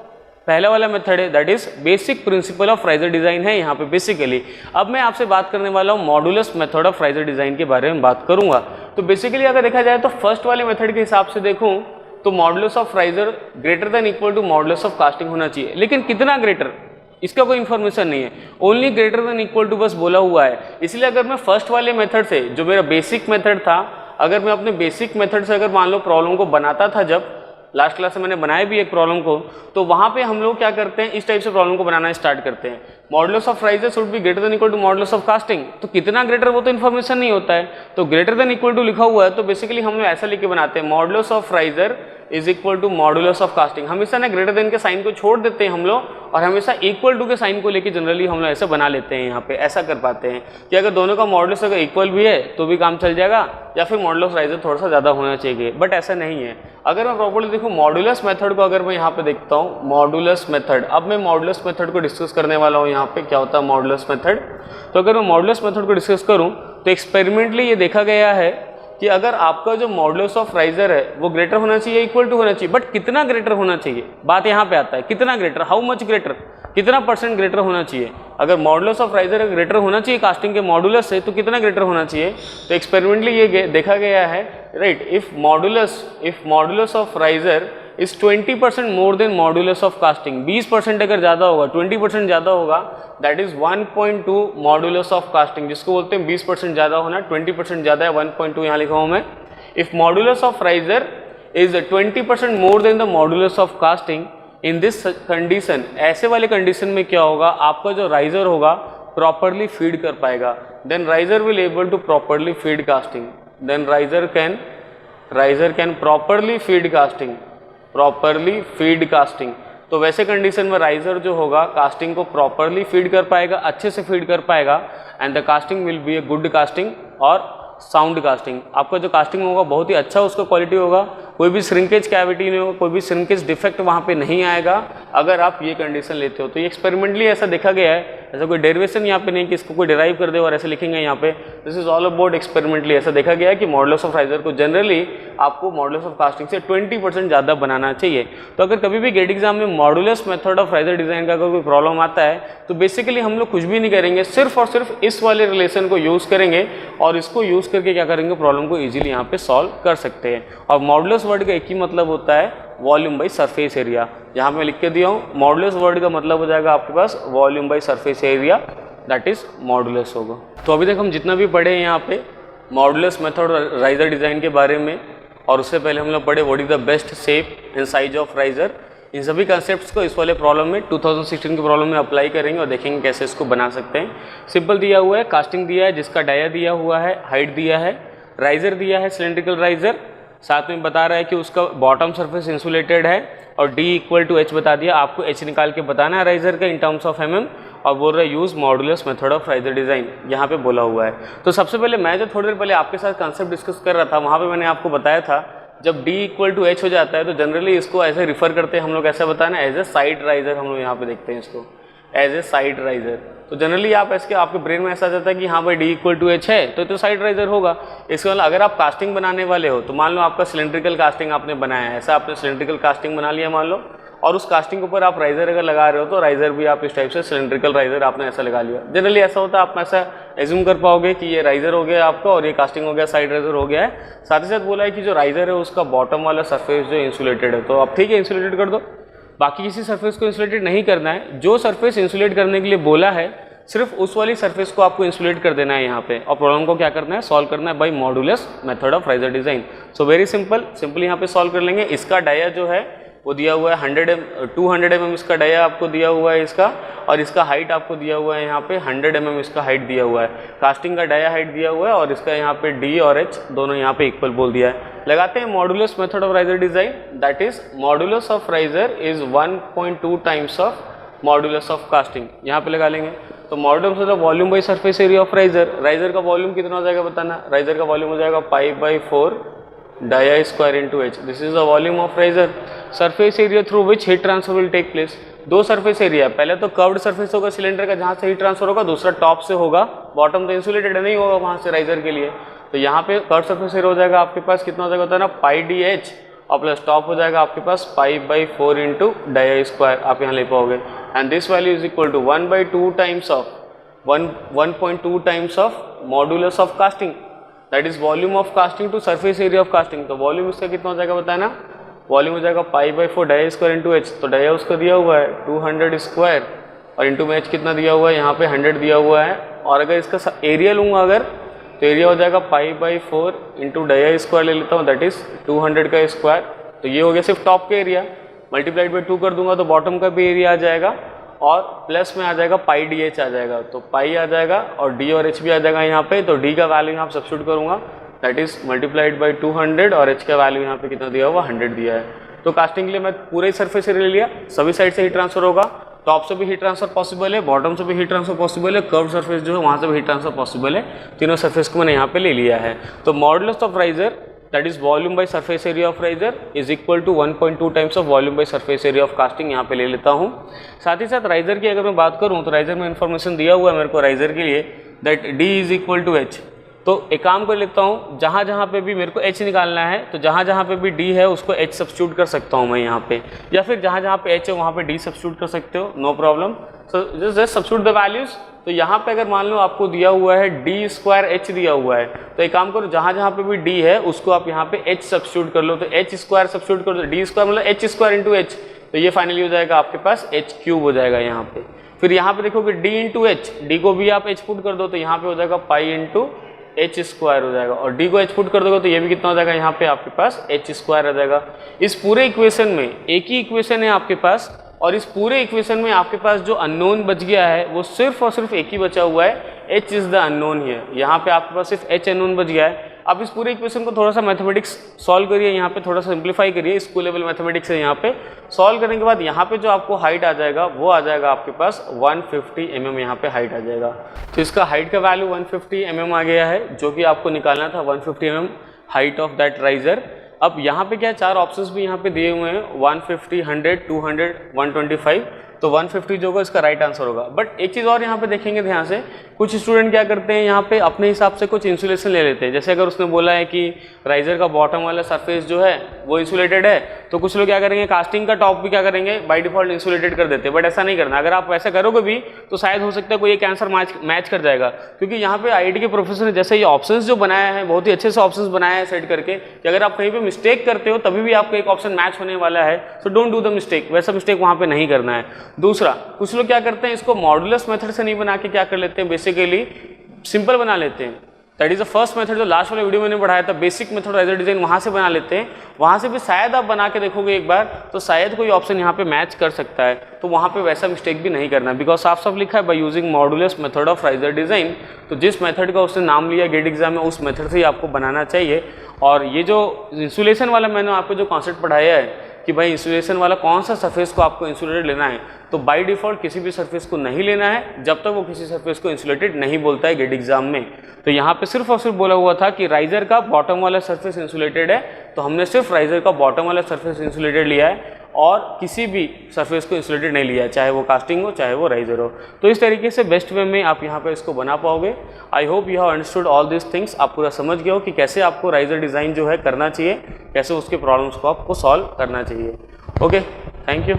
S1: पहला वाला मेथड है, that is basic principle of riser design है यहाँ पे बेसिकली। अब मैं आपसे बात करने वाला हूँ modulus method of riser design के बारे में बात करूंगा। तो बेसिकली अगर देखा जाए तो फर्स्ट वाले मेथड के हिसाब से देखूँ तो modulus of riser greater than equal to modulus of casting होना चाहिए, लेकिन कितना ग्रेटर इसका कोई इन्फॉर्मेशन नहीं है, only greater than equal to बस बोला हुआ है। इसलिए अगर मैं फर्स्ट वाले मेथड से, जो मेरा बेसिक मेथड था, अगर मैं अपने बेसिक मेथड से अगर मान लो प्रॉब्लम को बनाता था, जब लास्ट क्लास में मैंने बनाया भी एक प्रॉब्लम को, तो वहाँ पे हम लोग क्या करते हैं, इस टाइप से प्रॉब्लम को बनाना स्टार्ट करते हैं, modulus of riser should be greater than equal to modulus of casting. तो कितना ग्रेटर वो तो इन्फॉर्मेशन नहीं होता है, तो ग्रेटर देन इक्वल टू लिखा हुआ है, तो बेसिकली हम लोग ऐसा लिख के बनाते हैं, modulus of riser is equal to modulus of casting. हमेशा ना ग्रेटर देन के साइन को छोड़ देते हैं हम लोग और हमेशा इक्वल टू के साइन को लेके जनरली हम लोग ऐसा बना लेते हैं। यहाँ पे ऐसा कर पाते हैं कि अगर दोनों का मॉडुलस अगर इक्वल भी है तो भी काम चल जाएगा, या फिर मॉडुलस राइजर थोड़ा सा ज़्यादा होना चाहिए, बट ऐसा नहीं है। अगर मैं प्रॉपर्ली देखूँ मॉडुलस मेथड को, अगर मैं यहाँ पे देखता हूँ मॉडुलस मेथड, अब मैं मॉडुलस मेथड को डिस्कस करने वाला हूँ। यहाँ पे क्या होता है मॉडुलस मेथड, तो अगर मैं मॉडुलस मेथड को डिस्कस करूँ तो एक्सपेरिमेंटली ये देखा गया है कि अगर आपका जो मॉडुलस ऑफ राइजर है वो ग्रेटर होना चाहिए, इक्वल टू होना चाहिए, बट कितना ग्रेटर होना चाहिए, बात यहाँ पे आता है कितना ग्रेटर, हाउ मच ग्रेटर, कितना % ग्रेटर होना चाहिए। अगर मॉडुलस ऑफ राइजर ग्रेटर होना चाहिए कास्टिंग के मॉडुलस से, तो कितना ग्रेटर होना चाहिए। तो एक्सपेरिमेंटली ये देखा गया है, right, if modulus of riser is 20% more than modulus of casting, 20% अगर ज़्यादा होगा, 20% ज़्यादा होगा, that is 1.2 modulus of casting, जिसको बोलते हैं 20% ज़्यादा होना, 20% ज़्यादा है, 1.2 यहाँ लिखा हूँ मैं। If modulus of riser is 20% more than the modulus of casting, in this condition, ऐसे वाले कंडीशन में क्या होगा, आपका जो राइजर होगा प्रॉपरली फीड कर पाएगा, then riser will able to properly feed casting, then riser can properly feed casting. तो वैसे कंडीशन में राइजर जो होगा कास्टिंग को प्रॉपरली फीड कर पाएगा, अच्छे से फीड कर पाएगा, and the casting will be a good casting और साउंड कास्टिंग। आपका जो कास्टिंग होगा बहुत ही अच्छा उसका क्वालिटी होगा, कोई भी श्रिंकेज कैविटी नहीं होगा, कोई भी श्रिंकेज डिफेक्ट वहाँ पे नहीं आएगा अगर आप ये कंडीशन लेते हो। तो ये एक्सपेरिमेंटली ऐसा देखा गया है, ऐसा कोई डेरिवेशन यहाँ पे नहीं कि इसको कोई डिराइव कर दे और ऐसे लिखेंगे यहाँ पे, this is all about experimentally. ऐसा देखा गया है कि मॉडुलस ऑफ राइजर को जनरली आपको मॉडुलस ऑफ कास्टिंग से 20% ज़्यादा बनाना चाहिए। तो अगर कभी भी गेट एग्जाम में modulus method of riser design का अगर कोई प्रॉब्लम आता है, तो बेसिकली हम लोग कुछ भी नहीं करेंगे, सिर्फ और सिर्फ इस वाले रिलेशन को यूज़ करेंगे और इसको यूज़ करके क्या करेंगे, प्रॉब्लम को ईजिली यहाँ पे सॉल्व कर सकते हैं। और मॉडुलस वर्ड का एक ही मतलब होता है वॉल्यूम बाई सरफेस एरिया, यहाँ पे लिख के दिया हूँ, मॉडुलस वर्ड का मतलब हो जाएगा आपके पास volume by surface area, that is modulus होगा। तो अभी तक हम जितना भी पढ़े हैं यहाँ पे मॉडुलस मेथड राइजर डिज़ाइन के बारे में, और उससे पहले हम लोग पढ़े what is the best shape and size of riser, इन सभी कंसेप्ट्स को इस वाले प्रॉब्लम में 2016 के प्रॉब्लम में अप्लाई करेंगे और देखेंगे कैसे इसको बना सकते हैं। सिंपल दिया हुआ है, कास्टिंग दिया है जिसका डाया दिया हुआ है, हाइट दिया है, राइजर दिया है सिलेंड्रिकल राइजर, साथ में बता रहा है कि उसका बॉटम सरफेस इंसुलेटेड है, और D इक्वल टू H बता दिया, आपको H निकाल के बताना है राइजर का इन टर्म्स ऑफ mm, और बोल रहा है use modulus method of riser design, यहाँ पे बोला हुआ है। तो सबसे पहले मैं जो थोड़ी देर पहले आपके साथ कंसेप्ट डिस्कस कर रहा था, वहाँ पे मैंने आपको बताया था जब D इक्वल टू H हो जाता है तो जनरली इसको ऐसे रिफर करते हैं हम लोग, ऐसा बताना एज ए साइड राइजर, हम लोग यहाँ पे देखते हैं इसको एज ए साइड राइजर। तो जनरली आप ऐसे आपके ब्रेन में ऐसा आ जाता है कि हाँ भाई D इक्वल टू H है तो साइड राइजर होगा। इसके मतलब अगर आप कास्टिंग बनाने वाले हो तो मान लो आपका सिलेंड्रिकल कास्टिंग आपने बनाया है, ऐसा आपने सिलेंड्रिकल कास्टिंग बना लिया मान लो, और उस कास्टिंग के ऊपर आप राइजर अगर लगा रहे हो तो राइजर भी आप इस टाइप से सिलेंड्रिकल राइजर आपने ऐसा लगा लिया। जनरली ऐसा होता है, आप ऐसा एज्यूम कर पाओगे कि ये राइजर हो गया आपका और ये कास्टिंग हो गया, साइड राइजर हो गया है। साथ ही साथ बोला है कि जो राइजर है उसका बॉटम वाला सरफेस जो इंसुलेटेड है, तो आप ठीक है इंसुलेटेड कर दो, बाकी किसी सरफेस को इंसुलेटेड नहीं करना है। जो सरफेस इंसुलेट करने के लिए बोला है सिर्फ उस वाली सरफेस को आपको इंसुलेट कर देना है यहाँ पे, और प्रॉब्लम को क्या करना है, सॉल्व करना है by modulus method of riser design. So very simple यहाँ पे सॉल्व कर लेंगे। इसका डाया जो है वो दिया हुआ है 200 mm इसका डाया आपको दिया हुआ है इसका, और इसका हाइट आपको दिया हुआ है यहाँ पे 100 mm इसका हाइट दिया हुआ है। कास्टिंग का डाया हाइट दिया हुआ है और इसका यहाँ पे D और H दोनों यहाँ पे इक्वल बोल दिया है। लगाते हैं modulus method of riser design, that is modulus of riser is 1.2 times of modulus of casting, यहाँ पे लगा लेंगे। तो मॉडुलस मतलब volume by surface area of riser. Riser का वॉल्यूम कितना हो जाएगा बताना, राइजर का वॉल्यूम हो जाएगा π/4 dia square into H, this is the volume of riser. Surface area through which heat transfer will take place, दो सरफेस एरिया, पहले तो कर्व्ड सरफेस होगा सिलेंडर का जहाँ से हीट ट्रांसफर होगा, दूसरा टॉप से होगा, बॉटम तो इंसुलेटेड नहीं होगा वहाँ से राइजर के लिए। तो यहाँ पे कर्व्ड सरफेस एरिया हो जाएगा आपके पास कितना हो जाएगा होता है ना πdH, और प्लस टॉप हो जाएगा आपके पास π/4 इंटू डाया स्क्वायर, आप यहाँ ले पाओगे, and this value is equal to 1/2 times of 1.2 times of modulus of casting, that is volume of casting to surface area of casting. तो वॉल्यूम इसका कितना हो जाएगा बताना, वॉल्यूम हो जाएगा π/4 डाया स्क्वायर इंटू H, तो डाया उसका दिया हुआ है 200 स्क्वायर, और इंटू में H कितना दिया हुआ है यहाँ पे 100 दिया हुआ है, और अगर इसका एरिया लूँगा अगर तो एरिया हो जाएगा π/4 इंटू डाया स्क्वायर ले लेता हूँ, दैट इज 200 का स्क्वायर। तो ये हो गया सिर्फ टॉप का एरिया, मल्टीप्लाइड बाई 2 कर दूंगा तो बॉटम का भी एरिया आ जाएगा, और प्लस में आ जाएगा πdH आ जाएगा, तो पाई आ जाएगा और D और H भी आ जाएगा यहाँ पे। तो D का वैल्यू यहाँ सब्स्टिट्यूट करूँगा, दैट इज मल्टीप्लाइड बाई 200, और H का वैल्यू यहाँ पे कितना दिया हुआ 100 दिया है। तो कास्टिंग के लिए मैं पूरे सरफेस एरिया ले लिया, सभी साइड से हीट ट्रांसफर होगा, टॉप से भी हीट ट्रांसफर पॉसिबल है, बॉटम से भी हीट ट्रांसफर पॉसिबल है, कर्व सरफेस जो है वहाँ से भी हीट ट्रांसफर पॉसिबल है, तीनों सरफेस को मैंने यहाँ पे ले लिया है। तो modulus of riser that is volume by surface area of riser is equal to 1.2 times of volume by surface area of casting, यहाँ पे ले लेता हूँ। साथ ही साथ राइजर की अगर मैं बात करूँ तो राइजर में इन्फॉर्मेशन दिया हुआ है मेरे को राइजर के लिए, that D is equal to H, तो एक काम कर लेता हूँ, जहाँ जहाँ पे भी मेरे को h निकालना है तो जहाँ जहाँ पे भी d है उसको h सब्स्टिट्यूट कर सकता हूँ मैं यहाँ पे, या फिर जहाँ जहाँ पे h है वहाँ पे d सब्स्टिट्यूट कर सकते हो, no problem. So just substitute the values. तो यहाँ पे अगर मान लो आपको दिया हुआ है d स्क्वायर h दिया हुआ है, तो एक काम करो, जहाँ जहाँ पे भी d है उसको आप यहाँ पे h सब्स्टिट्यूट कर लो। तो h स्क्वायर सब्स्टिट्यूट कर दो, d स्क्वायर मतलब h स्क्वायर इंटू h, तो ये फाइनली हो जाएगा आपके पास h क्यूब हो जाएगा यहाँ पे। फिर यहाँ पे देखोगे d इंटू एच, डी को भी आप h पुट कर दो तो यहाँ पे हो जाएगा पाई इंटू h स्क्वायर हो जाएगा, और d को h पुट कर दोगे तो ये भी कितना हो जाएगा यहाँ पे आपके पास h स्क्वायर आ जाएगा। इस पूरे इक्वेशन में एक ही इक्वेशन है आपके पास, और इस पूरे इक्वेशन में आपके पास जो अननोन बच गया है वो सिर्फ और सिर्फ एक ही बचा हुआ है, h इज द अननोन है। यहाँ पे आपके पास सिर्फ h अननोन बच गया है। अब इस पूरे इक्वेशन को थोड़ा सा मैथमेटिक्स सॉल्व करिए, यहाँ पे थोड़ा सा सिंप्लीफाई करिए, स्कूल लेवल मैथमेटिक्स है। यहाँ पे सॉल्व करने के बाद यहाँ पे जो आपको हाइट आ जाएगा वो आ जाएगा आपके पास 150 mm यहाँ पे हाइट आ जाएगा। तो इसका हाइट का वैल्यू 150 mm आ गया है, जो कि आपको निकालना था 150 mm height of that riser. अब यहाँ पे क्या है, 4 ऑप्शंस भी यहाँ पे दिए हुए हैं, 150, 100, 200, 125। तो 150 जो होगा इसका राइट आंसर होगा। बट एक चीज़ और यहाँ पे देखेंगे ध्यान से, कुछ स्टूडेंट क्या करते हैं यहाँ पे अपने हिसाब से कुछ इंसुलेशन ले लेते हैं। जैसे अगर उसने बोला है कि राइजर का बॉटम वाला सरफेस जो है वो इंसुलेटेड है, तो कुछ लोग क्या करेंगे, कास्टिंग का टॉप भी क्या करेंगे, बाय डिफॉल्ट इंसुलेटेड कर देते हैं। बट ऐसा नहीं करना, अगर आप वैसा करोगे भी तो शायद हो सकता है कोई एक आंसर मैच कर जाएगा, क्योंकि यहाँ पे IIT के प्रोफेसर ने जैसे ये ऑप्शंस जो बनाया है, बहुत ही अच्छे से ऑप्शंस बनाया है सेट करके, कि अगर आप कहीं पे मिस्टेक करते हो तभी भी आपको एक ऑप्शन मैच होने वाला है। So don't do the mistake, वैसा मिस्टेक वहाँ पे नहीं करना है। दूसरा, कुछ लोग क्या करते हैं, इसको मॉडुलस मेथड से नहीं बना के क्या कर लेते हैं, बेसिकली सिंपल बना लेते हैं। That is the first method, जो लास्ट वाले वीडियो में मैंने पढ़ाया था, बेसिक मेथड राइजर डिजाइन, वहाँ से बना लेते हैं। वहाँ से भी शायद आप बना के देखोगे एक बार तो शायद कोई ऑप्शन यहाँ पे मैच कर सकता है, तो वहाँ पे वैसा मिस्टेक भी नहीं करना, बिकॉज साफ साफ लिखा है by using modulus method of riser design. तो जिस मेथड का उसने नाम लिया गेट एग्जाम में, उस मेथड से ही आपको बनाना चाहिए। और ये जो इंसुलेशन वाला मैंने आपको जो कॉन्सेप्ट पढ़ाया है कि भाई इंसुलेशन वाला कौन सा सरफेस को आपको इंसुलेटेड लेना है, तो बाय डिफॉल्ट किसी भी सरफेस को नहीं लेना है जब तक वो किसी सरफेस को इंसुलेटेड नहीं बोलता है गेट एग्जाम में। तो यहाँ पे सिर्फ और सिर्फ बोला हुआ था कि राइजर का बॉटम वाला सरफेस इंसुलेटेड है, तो हमने सिर्फ राइजर का बॉटम वाला सरफेस इंसुलेटेड लिया है और किसी भी सरफेस को इंसुलेटेड नहीं लिया है, चाहे वो कास्टिंग हो चाहे वो राइजर हो। तो इस तरीके से बेस्ट वे में आप यहाँ पे इसको बना पाओगे। I hope you have understood all this things. आप पूरा समझ गए हो कि कैसे आपको राइजर डिज़ाइन जो है करना चाहिए, कैसे उसके प्रॉब्लम्स को आपको सॉल्व करना चाहिए। Okay, thank you.